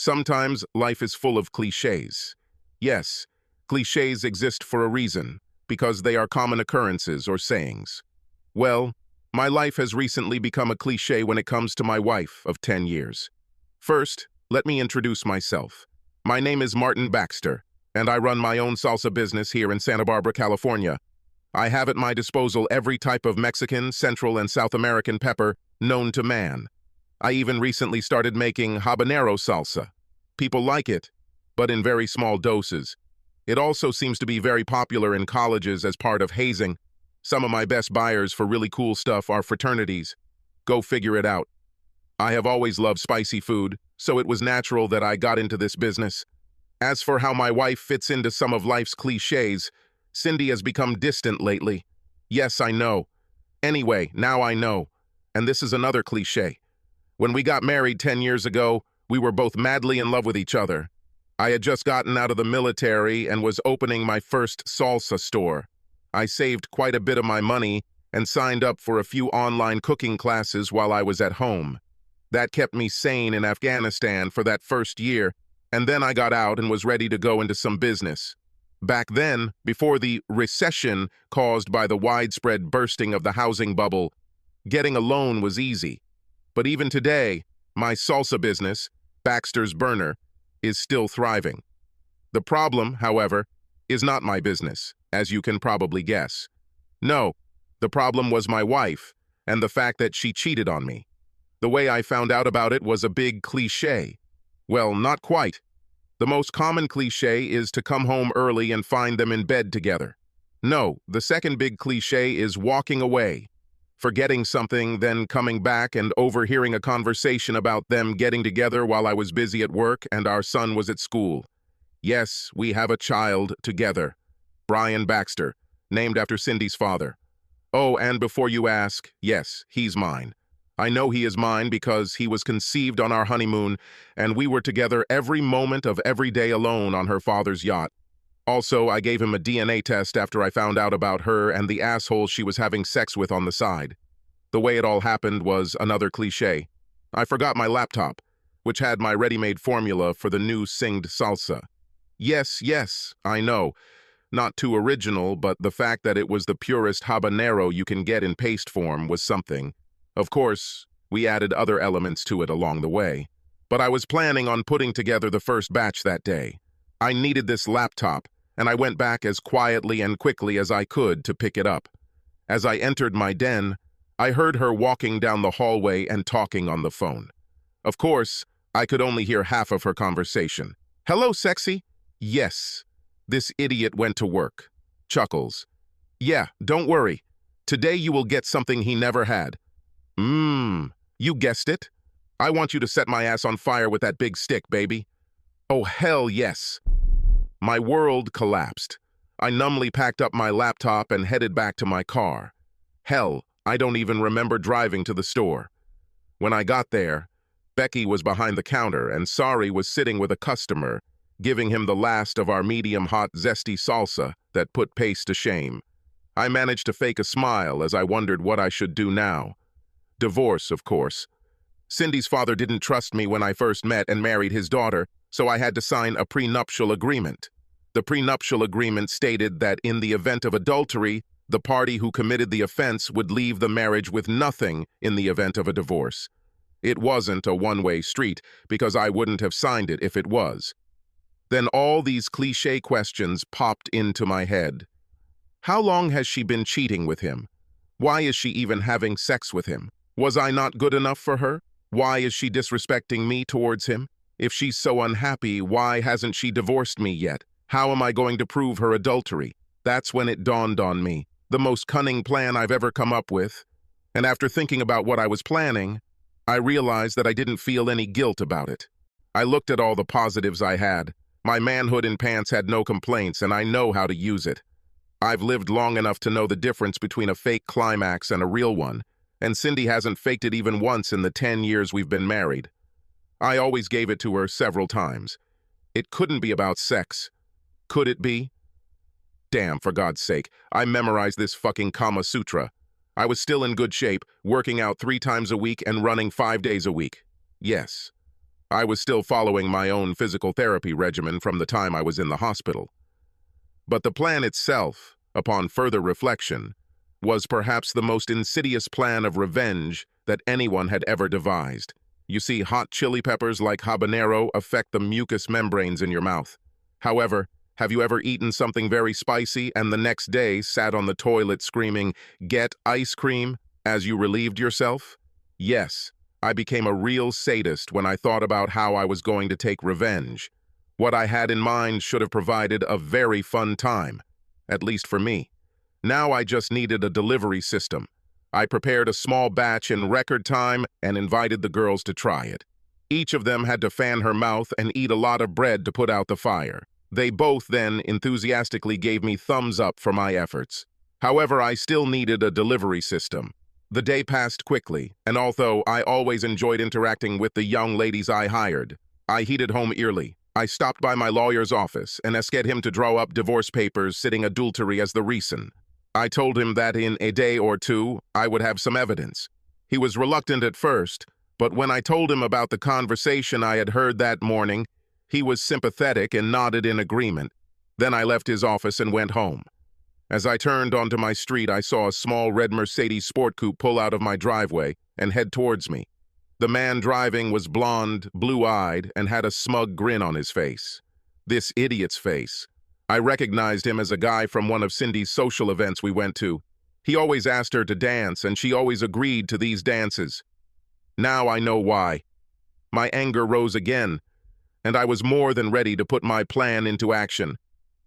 Sometimes life is full of cliches. Yes, cliches exist for a reason, because they are common occurrences or sayings. Well, my life has recently become a cliche when it comes to my wife of 10 years. First, let me introduce myself. My name is Martin Baxter, and I run my own salsa business here in Santa Barbara, California. I have at my disposal every type of Mexican, Central, and South American pepper known to man. I even recently started making habanero salsa. People like it, but in very small doses. It also seems to be very popular in colleges as part of hazing. Some of my best buyers for really cool stuff are fraternities. Go figure it out. I have always loved spicy food, so it was natural that I got into this business. As for how my wife fits into some of life's cliches, Cindy has become distant lately. Yes, I know. Anyway, now I know. And this is another cliche. When we got married 10 years ago, we were both madly in love with each other. I had just gotten out of the military and was opening my first salsa store. I saved quite a bit of my money and signed up for a few online cooking classes while I was at home. That kept me sane in Afghanistan for that first year, and then I got out and was ready to go into some business. Back then, before the recession caused by the widespread bursting of the housing bubble, getting a loan was easy. But even today, my salsa business, Baxter's Burner, is still thriving. The problem, however, is not my business, as you can probably guess. No, the problem was my wife and the fact that she cheated on me. The way I found out about it was a big cliche. Well, not quite. The most common cliche is to come home early and find them in bed together. No, the second big cliche is walking away, forgetting something, then coming back and overhearing a conversation about them getting together while I was busy at work and our son was at school. Yes, we have a child together, Brian Baxter, named after Cindy's father. Oh, and before you ask, yes, he's mine. I know he is mine because he was conceived on our honeymoon, and we were together every moment of every day alone on her father's yacht. Also, I gave him a DNA test after I found out about her and the asshole she was having sex with on the side. The way it all happened was another cliche. I forgot my laptop, which had my ready-made formula for the new singed salsa. Yes, I know. Not too original, but the fact that it was the purest habanero you can get in paste form was something. Of course, we added other elements to it along the way. But I was planning on putting together the first batch that day. I needed this laptop, and I went back as quietly and quickly as I could to pick it up. As I entered my den, I heard her walking down the hallway and talking on the phone. Of course, I could only hear half of her conversation. "Hello, sexy?" "Yes." This idiot went to work. Chuckles. "Yeah, don't worry. Today you will get something he never had." You guessed it. I want you to set my ass on fire with that big stick, baby. Oh, hell yes. My world collapsed. I numbly packed up my laptop and headed back to my car. Hell, I don't even remember driving to the store. When I got there, Becky was behind the counter and Sari was sitting with a customer, giving him the last of our medium-hot zesty salsa that put Pace to shame. I managed to fake a smile as I wondered what I should do now. Divorce, of course. Cindy's father didn't trust me when I first met and married his daughter, so I had to sign a prenuptial agreement. The prenuptial agreement stated that in the event of adultery, the party who committed the offense would leave the marriage with nothing in the event of a divorce. It wasn't a one-way street, because I wouldn't have signed it if it was. Then all these cliché questions popped into my head. How long has she been cheating with him? Why is she even having sex with him? Was I not good enough for her? Why is she disrespecting me towards him? If she's so unhappy, why hasn't she divorced me yet? How am I going to prove her adultery? That's when it dawned on me. The most cunning plan I've ever come up with. And after thinking about what I was planning, I realized that I didn't feel any guilt about it. I looked at all the positives I had. My manhood in pants had no complaints, and I know how to use it. I've lived long enough to know the difference between a fake climax and a real one, and Cindy hasn't faked it even once in the 10 years we've been married. I always gave it to her several times. It couldn't be about sex. Could it be? Damn, for God's sake, I memorized this fucking Kama Sutra. I was still in good shape, working out 3 times a week and running 5 days a week. Yes. I was still following my own physical therapy regimen from the time I was in the hospital. But the plan itself, upon further reflection, was perhaps the most insidious plan of revenge that anyone had ever devised. You see, hot chili peppers like habanero affect the mucous membranes in your mouth. However, have you ever eaten something very spicy and the next day sat on the toilet screaming, "Get ice cream," as you relieved yourself? Yes, I became a real sadist when I thought about how I was going to take revenge. What I had in mind should have provided a very fun time, at least for me. Now I just needed a delivery system. I prepared a small batch in record time and invited the girls to try it. Each of them had to fan her mouth and eat a lot of bread to put out the fire. They both then enthusiastically gave me thumbs up for my efforts. However, I still needed a delivery system. The day passed quickly, and although I always enjoyed interacting with the young ladies I hired, I headed home early. I stopped by my lawyer's office and asked him to draw up divorce papers citing adultery as the reason. I told him that in a day or two, I would have some evidence. He was reluctant at first, but when I told him about the conversation I had heard that morning, he was sympathetic and nodded in agreement. Then I left his office and went home. As I turned onto my street, I saw a small red Mercedes sport coupe pull out of my driveway and head towards me. The man driving was blonde, blue-eyed, and had a smug grin on his face. This idiot's face. I recognized him as a guy from one of Cindy's social events we went to. He always asked her to dance, and she always agreed to these dances. Now I know why. My anger rose again, and I was more than ready to put my plan into action.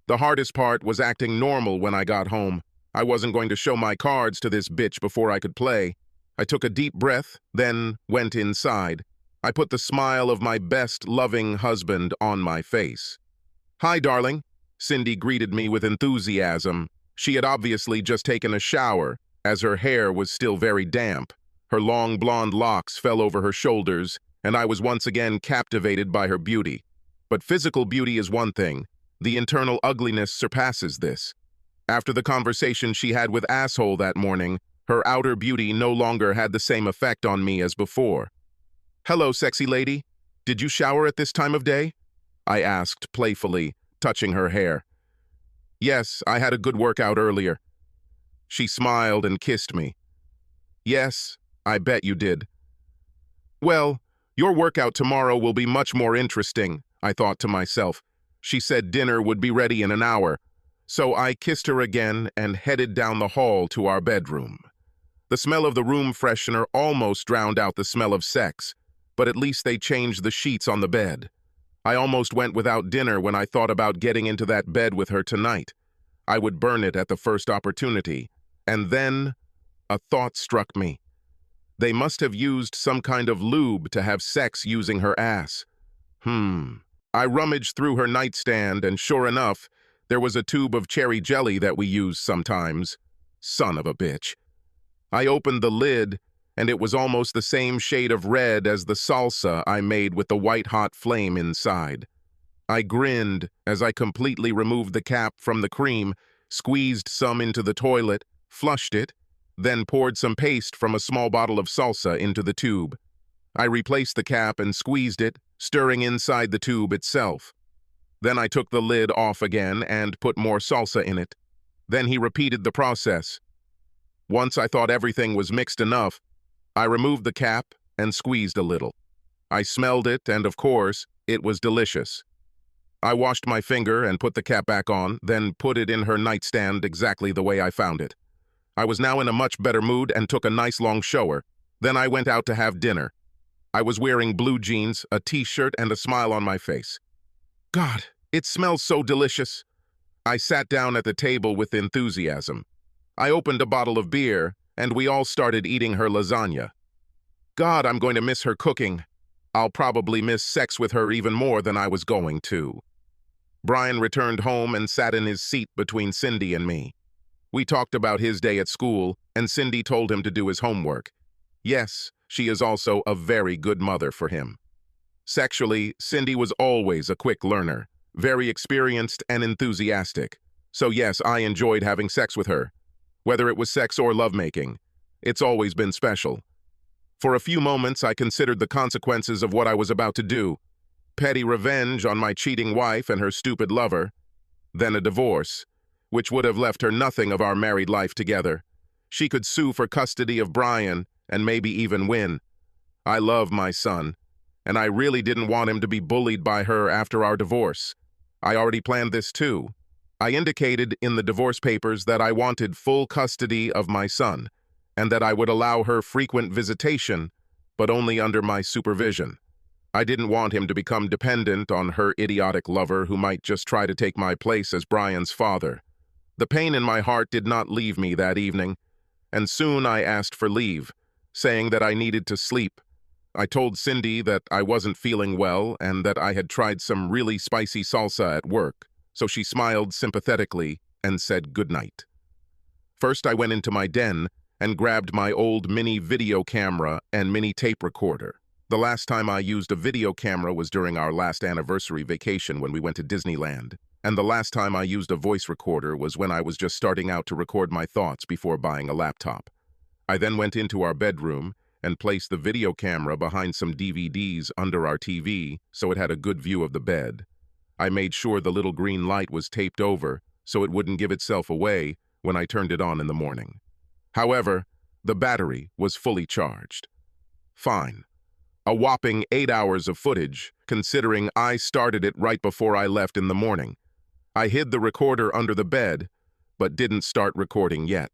The hardest part was acting normal when I got home. I wasn't going to show my cards to this bitch before I could play. I took a deep breath, then went inside. I put the smile of my best loving husband on my face. "Hi, darling." Cindy greeted me with enthusiasm. She had obviously just taken a shower, as her hair was still very damp. Her long blonde locks fell over her shoulders, and I was once again captivated by her beauty. But physical beauty is one thing. The internal ugliness surpasses this. After the conversation she had with Asshole that morning, her outer beauty no longer had the same effect on me as before. "Hello, sexy lady. Did you shower at this time of day?" I asked playfully, touching her hair. "Yes, I had a good workout earlier." She smiled and kissed me. "Yes, I bet you did." "Well, your workout tomorrow will be much more interesting," I thought to myself. She said dinner would be ready in an hour, so I kissed her again and headed down the hall to our bedroom. The smell of the room freshener almost drowned out the smell of sex, but at least they changed the sheets on the bed. I almost went without dinner when I thought about getting into that bed with her tonight. I would burn it at the first opportunity. And then a thought struck me. They must have used some kind of lube to have sex using her ass. I rummaged through her nightstand, and sure enough, there was a tube of cherry jelly that we use sometimes. Son of a bitch. I opened the lid, and it was almost the same shade of red as the salsa I made with the white-hot flame inside. I grinned as I completely removed the cap from the cream, squeezed some into the toilet, flushed it, then poured some paste from a small bottle of salsa into the tube. I replaced the cap and squeezed it, stirring inside the tube itself. Then I took the lid off again and put more salsa in it. Then he repeated the process. Once I thought everything was mixed enough, I removed the cap and squeezed a little. I smelled it, and of course, it was delicious. I washed my finger and put the cap back on, then put it in her nightstand exactly the way I found it. I was now in a much better mood and took a nice long shower. Then I went out to have dinner. I was wearing blue jeans, a t-shirt, and a smile on my face. God, it smells so delicious. I sat down at the table with enthusiasm. I opened a bottle of beer, and we all started eating her lasagna. God, I'm going to miss her cooking. I'll probably miss sex with her even more than I was going to. Brian returned home and sat in his seat between Cindy and me. We talked about his day at school, and Cindy told him to do his homework. Yes, she is also a very good mother for him. Sexually, Cindy was always a quick learner, very experienced and enthusiastic. So yes, I enjoyed having sex with her. Whether it was sex or lovemaking, it's always been special. For a few moments, I considered the consequences of what I was about to do. Petty revenge on my cheating wife and her stupid lover, then a divorce, which would have left her nothing of our married life together. She could sue for custody of Brian and maybe even win. I love my son, and I really didn't want him to be bullied by her after our divorce. I already planned this too. I indicated in the divorce papers that I wanted full custody of my son, and that I would allow her frequent visitation, but only under my supervision. I didn't want him to become dependent on her idiotic lover who might just try to take my place as Brian's father. The pain in my heart did not leave me that evening, and soon I asked for leave, saying that I needed to sleep. I told Cindy that I wasn't feeling well and that I had tried some really spicy salsa at work, so she smiled sympathetically and said goodnight. First, I went into my den and grabbed my old mini video camera and mini tape recorder. The last time I used a video camera was during our last anniversary vacation when we went to Disneyland, and the last time I used a voice recorder was when I was just starting out to record my thoughts before buying a laptop. I then went into our bedroom and placed the video camera behind some DVDs under our TV so it had a good view of the bed. I made sure the little green light was taped over so it wouldn't give itself away when I turned it on in the morning. However, the battery was fully charged. Fine. A whopping 8 hours of footage, considering I started it right before I left in the morning. I hid the recorder under the bed, but didn't start recording yet.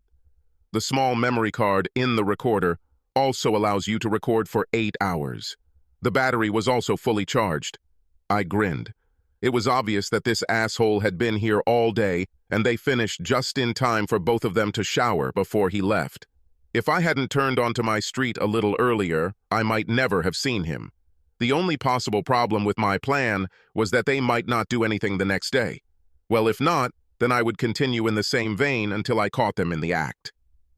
The small memory card in the recorder also allows you to record for 8 hours. The battery was also fully charged. I grinned. It was obvious that this asshole had been here all day, and they finished just in time for both of them to shower before he left. If I hadn't turned onto my street a little earlier, I might never have seen him. The only possible problem with my plan was that they might not do anything the next day. Well, if not, then I would continue in the same vein until I caught them in the act.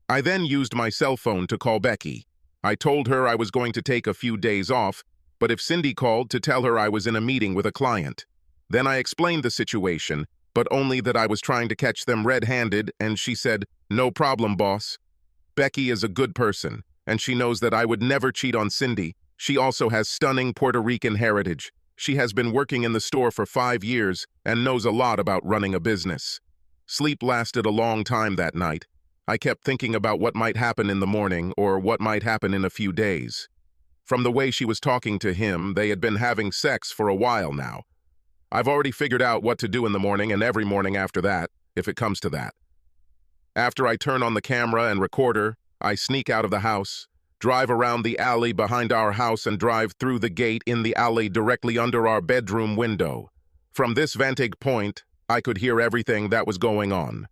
I then used my cell phone to call Becky. I told her I was going to take a few days off, but if Cindy called, to tell her I was in a meeting with a client. Then I explained the situation, but only that I was trying to catch them red-handed, and she said, "No problem, boss." Becky is a good person, and she knows that I would never cheat on Cindy. She also has stunning Puerto Rican heritage. She has been working in the store for 5 years and knows a lot about running a business. Sleep lasted a long time that night. I kept thinking about what might happen in the morning or what might happen in a few days. From the way she was talking to him, they had been having sex for a while now. I've already figured out what to do in the morning and every morning after that, if it comes to that. After I turn on the camera and recorder, I sneak out of the house, drive around the alley behind our house and drive through the gate in the alley directly under our bedroom window. From this vantage point, I could hear everything that was going on.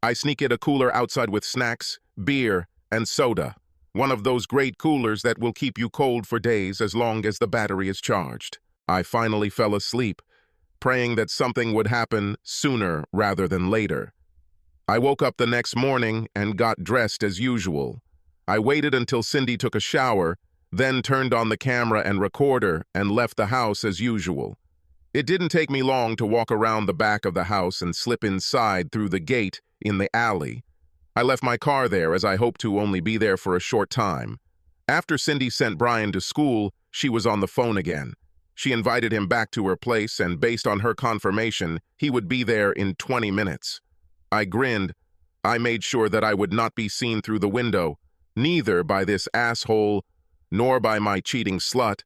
I sneak in a cooler outside with snacks, beer, and soda. One of those great coolers that will keep you cold for days as long as the battery is charged. I finally fell asleep, praying that something would happen sooner rather than later. I woke up the next morning and got dressed as usual. I waited until Cindy took a shower, then turned on the camera and recorder and left the house as usual. It didn't take me long to walk around the back of the house and slip inside through the gate in the alley. I left my car there as I hoped to only be there for a short time. After Cindy sent Brian to school, she was on the phone again. She invited him back to her place, and based on her confirmation, he would be there in 20 minutes. I grinned. I made sure that I would not be seen through the window, neither by this asshole, nor by my cheating slut,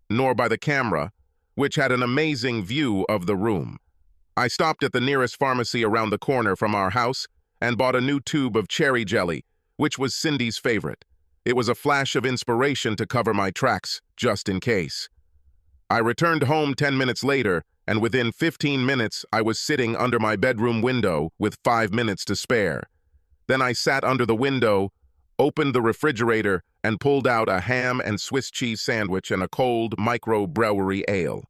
nor by the camera, which had an amazing view of the room. I stopped at the nearest pharmacy around the corner from our house and bought a new tube of cherry jelly, which was Cindy's favorite. It was a flash of inspiration to cover my tracks, just in case. I returned home 10 minutes later, and within 15 minutes I was sitting under my bedroom window with 5 minutes to spare. Then I sat under the window, opened the refrigerator, and pulled out a ham and Swiss cheese sandwich and a cold microbrewery ale.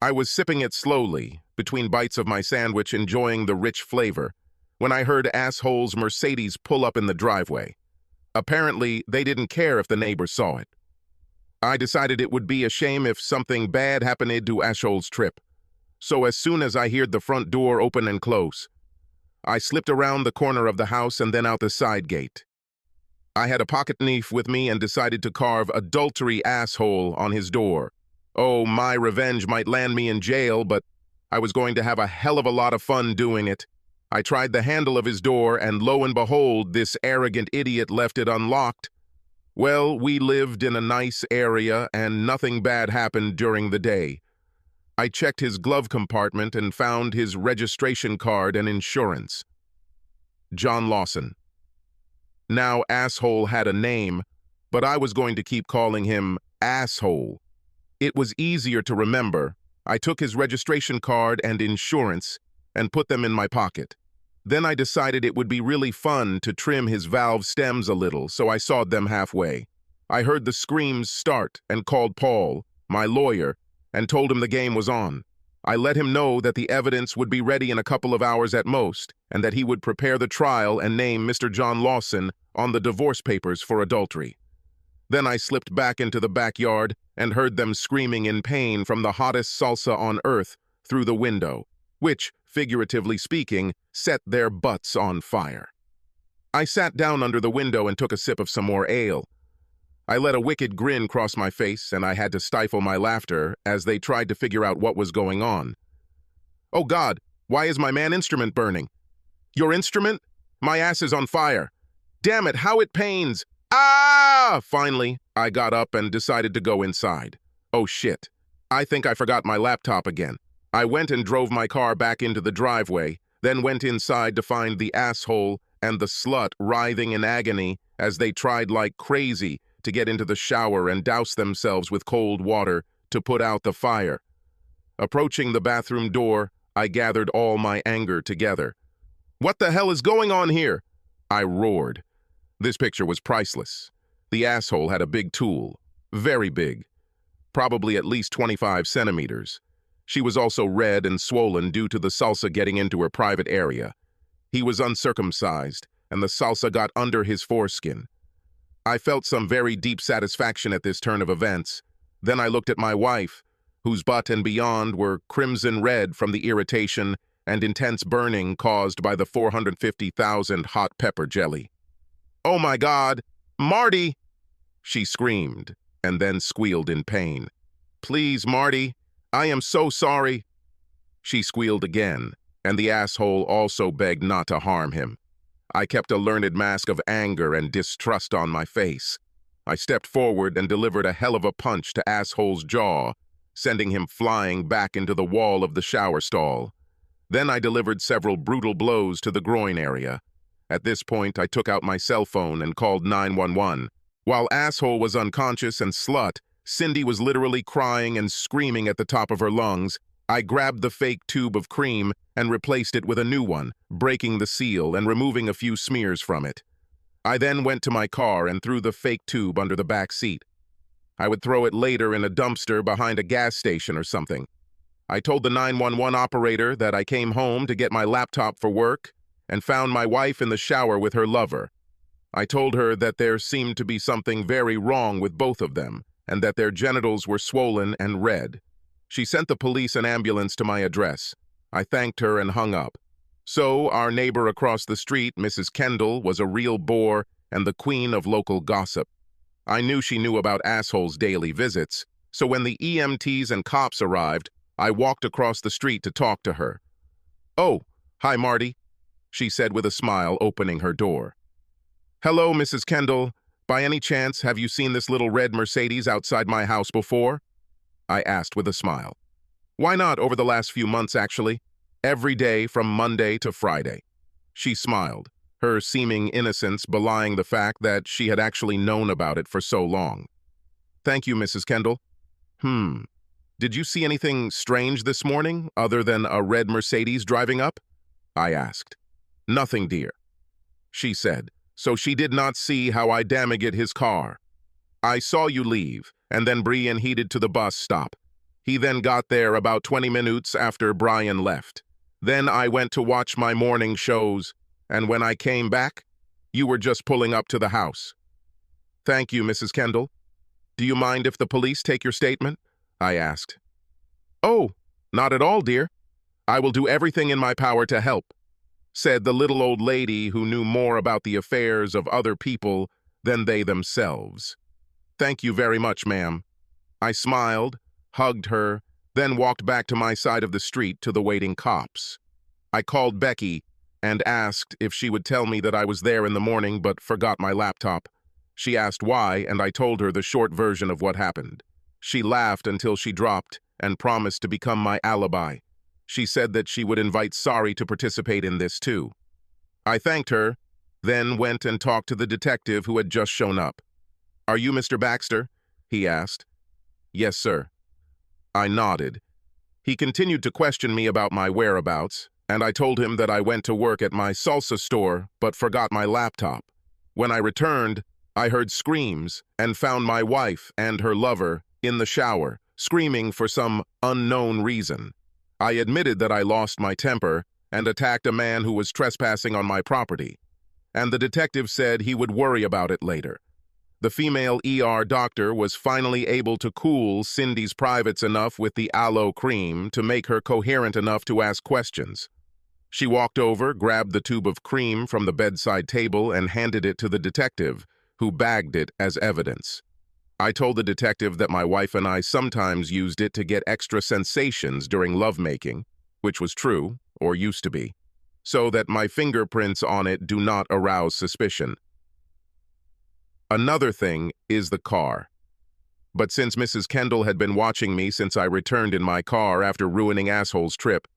I was sipping it slowly, between bites of my sandwich, enjoying the rich flavor, when I heard asshole's Mercedes pull up in the driveway. Apparently, they didn't care if the neighbors saw it. I decided it would be a shame if something bad happened to Ashol's trip. So as soon as I heard the front door open and close, I slipped around the corner of the house and then out the side gate. I had a pocket knife with me and decided to carve adultery asshole on his door. Oh, my revenge might land me in jail, but I was going to have a hell of a lot of fun doing it. I tried the handle of his door, and lo and behold, this arrogant idiot left it unlocked. Well, we lived in a nice area, and nothing bad happened during the day. I checked his glove compartment and found his registration card and insurance. John Lawson. Now, asshole had a name, but I was going to keep calling him Asshole. It was easier to remember. I took his registration card and insurance and put them in my pocket. Then I decided it would be really fun to trim his valve stems a little, so I sawed them halfway. I heard the screams start and called Paul, my lawyer, and told him the game was on. I let him know that the evidence would be ready in a couple of hours at most, and that he would prepare the trial and name Mr. John Lawson on the divorce papers for adultery. Then I slipped back into the backyard and heard them screaming in pain from the hottest salsa on earth through the window, which, figuratively speaking, set their butts on fire. I sat down under the window and took a sip of some more ale. I let a wicked grin cross my face, and I had to stifle my laughter as they tried to figure out what was going on. "Oh God, why is my man instrument burning?" "Your instrument? My ass is on fire. Damn it, how it pains! Ah!" Finally, I got up and decided to go inside. Oh shit, I think I forgot my laptop again. I went and drove my car back into the driveway, then went inside to find the asshole and the slut writhing in agony as they tried like crazy to get into the shower and douse themselves with cold water to put out the fire. Approaching the bathroom door, I gathered all my anger together. "What the hell is going on here?" I roared. This picture was priceless. The asshole had a big tool. Very big. Probably at least 25 centimeters. She was also red and swollen due to the salsa getting into her private area. He was uncircumcised, and the salsa got under his foreskin. I felt some very deep satisfaction at this turn of events. Then I looked at my wife, whose butt and beyond were crimson red from the irritation and intense burning caused by the 450,000 hot pepper jelly. "Oh my God, Marty!" she screamed, and then squealed in pain. "Please, Marty, I am so sorry." She squealed again, and the asshole also begged not to harm him. I kept a learned mask of anger and distrust on my face. I stepped forward and delivered a hell of a punch to asshole's jaw, sending him flying back into the wall of the shower stall. Then I delivered several brutal blows to the groin area. At this point, I took out my cell phone and called 911. While asshole was unconscious and slut, Cindy was literally crying and screaming at the top of her lungs. I grabbed the fake tube of cream and replaced it with a new one, breaking the seal and removing a few smears from it. I then went to my car and threw the fake tube under the back seat. I would throw it later in a dumpster behind a gas station or something. I told the 911 operator that I came home to get my laptop for work and found my wife in the shower with her lover. I told her that there seemed to be something very wrong with both of them and that their genitals were swollen and red. She sent the police and ambulance to my address. I thanked her and hung up. So, our neighbor across the street, Mrs. Kendall, was a real bore and the queen of local gossip. I knew she knew about assholes' daily visits, so when the EMTs and cops arrived, I walked across the street to talk to her. "Oh, hi, Marty," she said with a smile, opening her door. "Hello, Mrs. Kendall. By any chance, have you seen this little red Mercedes outside my house before?" I asked with a smile. "Why not over the last few months, actually? Every day from Monday to Friday." She smiled, her seeming innocence belying the fact that she had actually known about it for so long. "Thank you, Mrs. Kendall. Did you see anything strange this morning, other than a red Mercedes driving up?" I asked. "Nothing, dear," she said, so she did not see how I damaged his car. "I saw you leave, and then Brian headed to the bus stop. He then got there about 20 minutes after Brian left. Then I went to watch my morning shows, and when I came back, you were just pulling up to the house." "Thank you, Mrs. Kendall. Do you mind if the police take your statement?" I asked. "Oh, not at all, dear. I will do everything in my power to help," said the little old lady who knew more about the affairs of other people than they themselves. "Thank you very much, ma'am." I smiled, hugged her, then walked back to my side of the street to the waiting cops. I called Becky and asked if she would tell me that I was there in the morning but forgot my laptop. She asked why, and I told her the short version of what happened. She laughed until she dropped and promised to become my alibi. She said that she would invite Sari to participate in this too. I thanked her, then went and talked to the detective who had just shown up. "Are you Mr. Baxter?" he asked. "Yes, sir." I nodded. He continued to question me about my whereabouts, and I told him that I went to work at my salsa store but forgot my laptop. When I returned, I heard screams and found my wife and her lover in the shower, screaming for some unknown reason. I admitted that I lost my temper and attacked a man who was trespassing on my property, and the detective said he would worry about it later. The female ER doctor was finally able to cool Cindy's privates enough with the aloe cream to make her coherent enough to ask questions. She walked over, grabbed the tube of cream from the bedside table, and handed it to the detective, who bagged it as evidence. I told the detective that my wife and I sometimes used it to get extra sensations during lovemaking, which was true, or used to be, so that my fingerprints on it do not arouse suspicion. Another thing is the car. But since Mrs. Kendall had been watching me since I returned in my car after ruining Asshole's trip,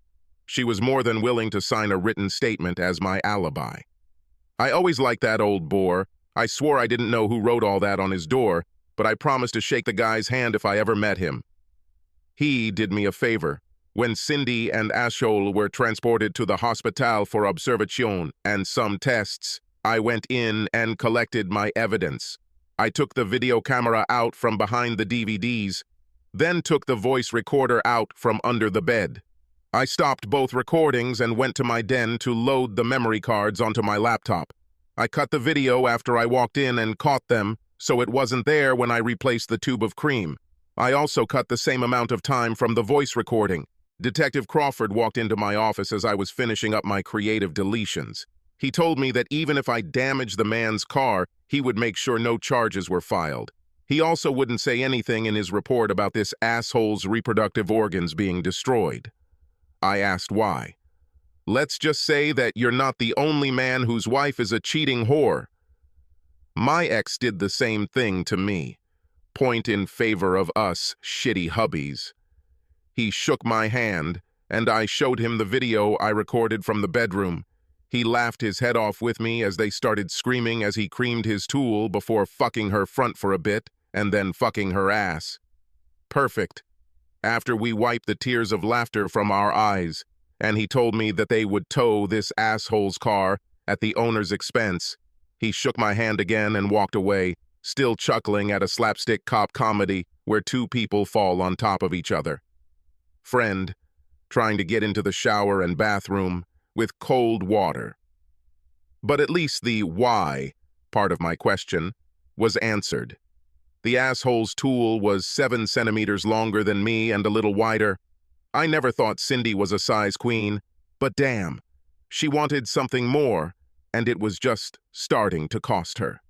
she was more than willing to sign a written statement as my alibi. I always liked that old bore. I swore I didn't know who wrote all that on his door, but I promised to shake the guy's hand if I ever met him. He did me a favor. When Cindy and Ashol were transported to the hospital for observation and some tests, I went in and collected my evidence. I took the video camera out from behind the DVDs, then took the voice recorder out from under the bed. I stopped both recordings and went to my den to load the memory cards onto my laptop. I cut the video after I walked in and caught them, so it wasn't there when I replaced the tube of cream. I also cut the same amount of time from the voice recording. Detective Crawford walked into my office as I was finishing up my creative deletions. He told me that even if I damaged the man's car, he would make sure no charges were filed. He also wouldn't say anything in his report about this asshole's reproductive organs being destroyed. I asked why. "Let's just say that you're not the only man whose wife is a cheating whore. My ex did the same thing to me. Point in favor of us shitty hubbies." He shook my hand, and I showed him the video I recorded from the bedroom. He laughed his head off with me as they started screaming as he creamed his tool before fucking her front for a bit and then fucking her ass. Perfect. After we wiped the tears of laughter from our eyes, and he told me that they would tow this asshole's car at the owner's expense, he shook my hand again and walked away, still chuckling at a slapstick cop comedy where two people fall on top of each other. Friend, trying to get into the shower and bathroom with cold water. But at least the why part of my question was answered. The asshole's tool was 7 centimeters longer than me and a little wider. I never thought Cindy was a size queen, but damn, she wanted something more, and it was just starting to cost her.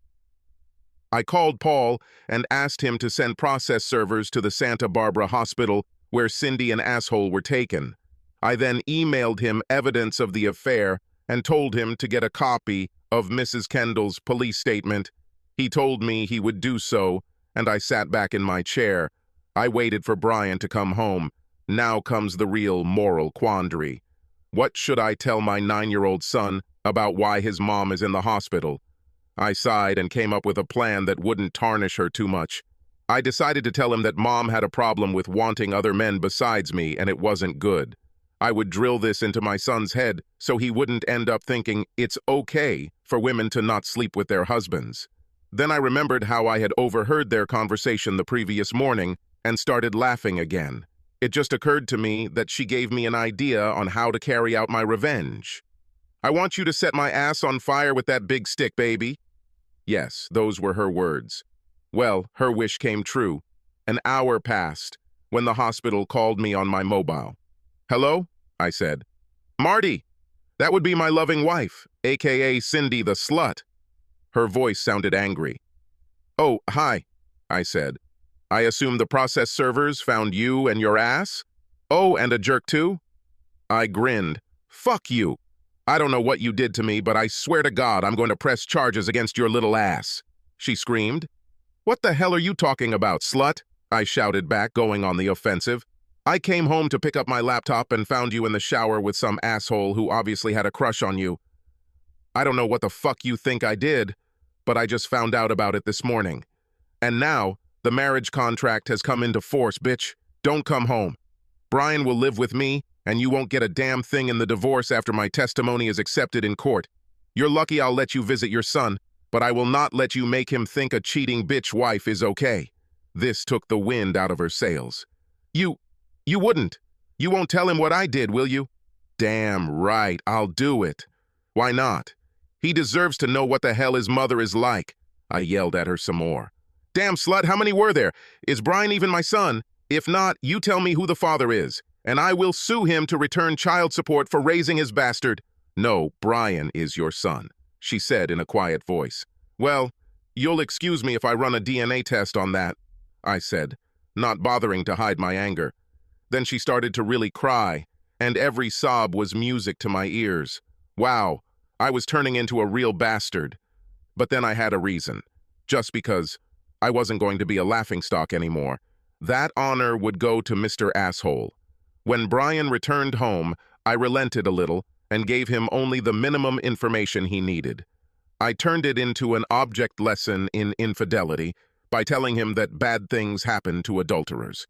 I called Paul and asked him to send process servers to the Santa Barbara hospital where Cindy and Asshole were taken. I then emailed him evidence of the affair and told him to get a copy of Mrs. Kendall's police statement. He told me he would do so, and I sat back in my chair. I waited for Brian to come home. Now comes the real moral quandary. What should I tell my 9-year-old son about why his mom is in the hospital? I sighed and came up with a plan that wouldn't tarnish her too much. I decided to tell him that mom had a problem with wanting other men besides me, and it wasn't good. I would drill this into my son's head so he wouldn't end up thinking it's okay for women to not sleep with their husbands. Then I remembered how I had overheard their conversation the previous morning and started laughing again. It just occurred to me that she gave me an idea on how to carry out my revenge. "I want you to set my ass on fire with that big stick, baby." Yes, those were her words. Well, her wish came true. An hour passed when the hospital called me on my mobile. "Hello?" I said. "Marty, that would be my loving wife, aka Cindy the slut." Her voice sounded angry. "Oh, hi," I said. "I assume the process servers found you and your ass? Oh, and a jerk too?" I grinned. "Fuck you. I don't know what you did to me, but I swear to God I'm going to press charges against your little ass," she screamed. "What the hell are you talking about, slut?" I shouted back, going on the offensive. "I came home to pick up my laptop and found you in the shower with some asshole who obviously had a crush on you. I don't know what the fuck you think I did, but I just found out about it this morning. And now, the marriage contract has come into force, bitch. Don't come home. Brian will live with me, and you won't get a damn thing in the divorce after my testimony is accepted in court. You're lucky I'll let you visit your son, but I will not let you make him think a cheating bitch wife is okay." This took the wind out of her sails. You wouldn't. You won't tell him what I did, will you?" "Damn right, I'll do it. Why not? He deserves to know what the hell his mother is like." I yelled at her some more. "Damn slut, how many were there? Is Brian even my son? If not, you tell me who the father is, and I will sue him to return child support for raising his bastard." "No, Brian is your son," she said in a quiet voice. "Well, you'll excuse me if I run a DNA test on that," I said, not bothering to hide my anger. Then she started to really cry, and every sob was music to my ears. Wow, I was turning into a real bastard. But then I had a reason. Just because I wasn't going to be a laughingstock anymore. That honor would go to Mr. Asshole. When Brian returned home, I relented a little and gave him only the minimum information he needed. I turned it into an object lesson in infidelity by telling him that bad things happen to adulterers.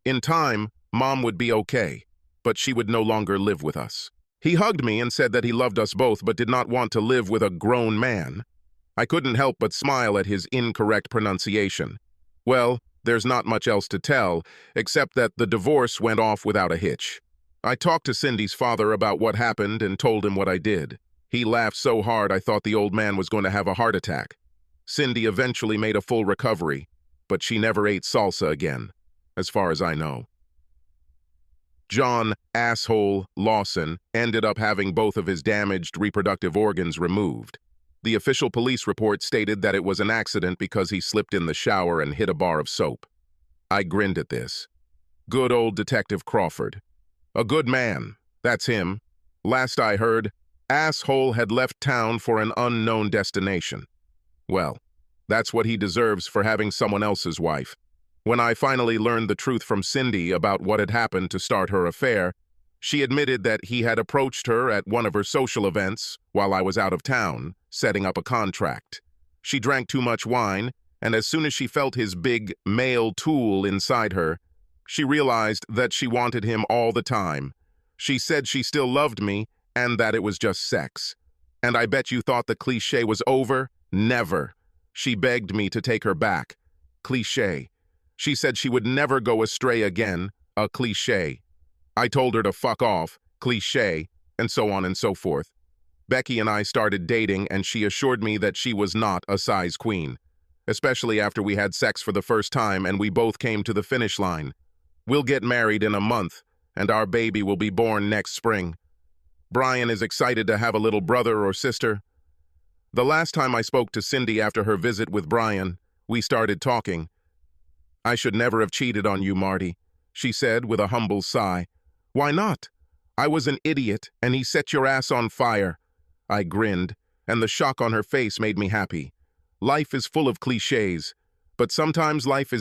In time, Mom would be okay, but she would no longer live with us. He hugged me and said that he loved us both but did not want to live with a grown man. I couldn't help but smile at his incorrect pronunciation. Well, there's not much else to tell, except that the divorce went off without a hitch. I talked to Cindy's father about what happened and told him what I did. He laughed so hard I thought the old man was going to have a heart attack. Cindy eventually made a full recovery, but she never ate salsa again, as far as I know. John Asshole Lawson ended up having both of his damaged reproductive organs removed. The official police report stated that it was an accident because he slipped in the shower and hit a bar of soap. I grinned at this. Good old Detective Crawford. A good man, that's him. Last I heard, Asshole had left town for an unknown destination. Well, that's what he deserves for having someone else's wife. When I finally learned the truth from Cindy about what had happened to start her affair, she admitted that he had approached her at one of her social events while I was out of town, setting up a contract. She drank too much wine, and as soon as she felt his big male tool inside her, she realized that she wanted him all the time. She said she still loved me and that it was just sex. And I bet you thought the cliché was over? Never. She begged me to take her back. Cliché. She said she would never go astray again, a cliché. I told her to fuck off, cliché, and so on and so forth. Becky and I started dating, and she assured me that she was not a size queen, especially after we had sex for the first time and we both came to the finish line. We'll get married in a month, and our baby will be born next spring. Brian is excited to have a little brother or sister. The last time I spoke to Cindy after her visit with Brian, we started talking. "I should never have cheated on you, Marty," she said with a humble sigh. "Why not? I was an idiot, and he set your ass on fire." I grinned, and the shock on her face made me happy. Life is full of cliches, but sometimes life is